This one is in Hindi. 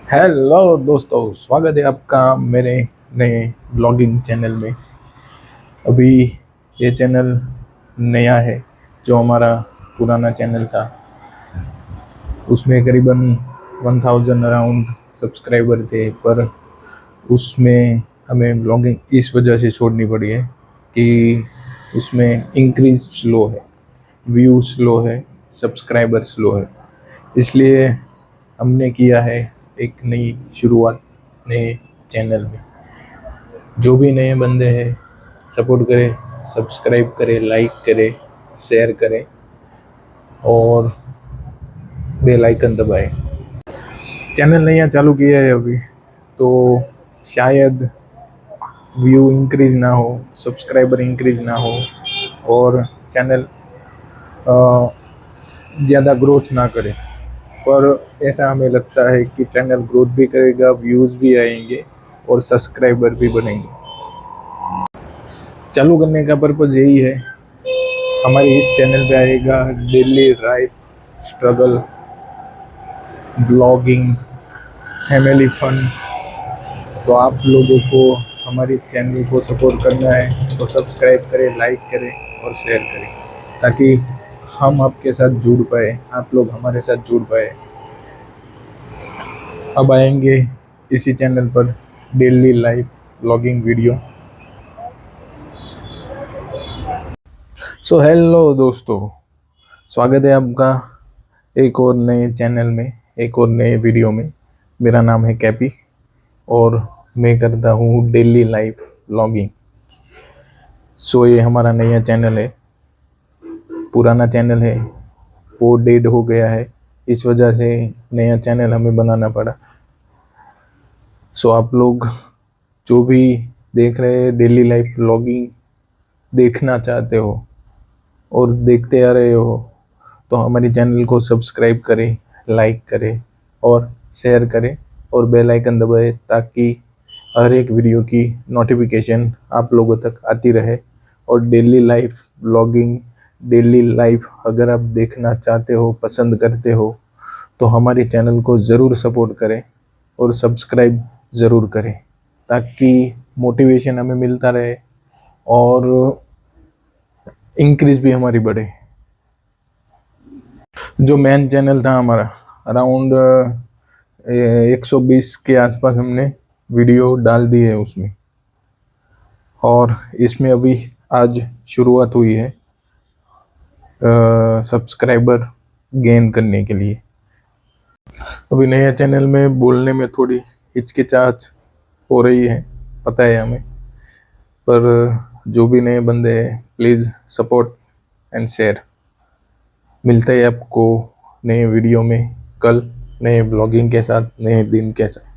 हेलो दोस्तों, स्वागत है आपका मेरे नए ब्लॉगिंग चैनल में। अभी ये चैनल नया है। जो हमारा पुराना चैनल था उसमें करीबन 1000 अराउंड सब्सक्राइबर थे, पर उसमें हमें ब्लॉगिंग इस वजह से छोड़नी पड़ी है कि उसमें इंक्रीज स्लो है, व्यू स्लो है, सब्सक्राइबर स्लो है। इसलिए हमने किया है एक नई शुरुआत नए चैनल में। जो भी नए बंदे हैं सपोर्ट करें, सब्सक्राइब करें, लाइक करें, शेयर करें और बेल आइकन दबाएं। चैनल नया चालू किया है अभी, तो शायद व्यू इंक्रीज ना हो, सब्सक्राइबर इंक्रीज ना हो और चैनल ज़्यादा ग्रोथ ना करे। पर ऐसा हमें लगता है कि चैनल ग्रोथ भी करेगा, व्यूज़ भी आएंगे और सब्सक्राइबर भी बनेंगे। चालू करने का पर्पज़ यही है। हमारे इस चैनल पे आएगा daily life struggle, blogging, family fun. तो आप लोगों को हमारे चैनल को सपोर्ट करना है तो सब्सक्राइब करें, लाइक करें और शेयर करें, ताकि हम आपके साथ जुड़ पाए, आप लोग हमारे साथ जुड़ पाए। अब आएंगे इसी चैनल पर daily life blogging video. So hello दोस्तों, स्वागत है आपका एक और नए चैनल में, एक और नए वीडियो में। मेरा नाम है कैपी और मैं करता हूँ डेली लाइफ व्लॉगिंग। सो ये हमारा नया चैनल है। पुराना चैनल है वो डेड हो गया है, इस वजह से नया चैनल हमें बनाना पड़ा। सो आप लोग जो भी देख रहे हैं डेली लाइफ व्लॉगिंग देखना चाहते हो और देखते आ रहे हो, तो हमारे चैनल को सब्सक्राइब करें, लाइक करें और शेयर करें और बेल आइकन दबाएं, ताकि हर एक वीडियो की नोटिफिकेशन आप लोगों तक आती रहे। और daily life blogging, daily life अगर आप देखना चाहते हो, पसंद करते हो, तो हमारे चैनल को ज़रूर सपोर्ट करें और सब्सक्राइब ज़रूर करें, ताकि मोटिवेशन हमें मिलता रहे और इंक्रीज भी हमारी बढ़े। जो मेन चैनल था हमारा, अराउंड 120 के आसपास हमने वीडियो डाल दी है उसमें, और इसमें अभी आज शुरुआत हुई है सब्सक्राइबर गेन करने के लिए। अभी नया चैनल में बोलने में थोड़ी हिचकिचाहट हो रही है, पता है हमें, पर जो भी नए बंदे हैं प्लीज़ सपोर्ट एंड शेयर। मिलते हैं आपको नए वीडियो में कल, नए ब्लॉगिंग के साथ, नए दिन के साथ।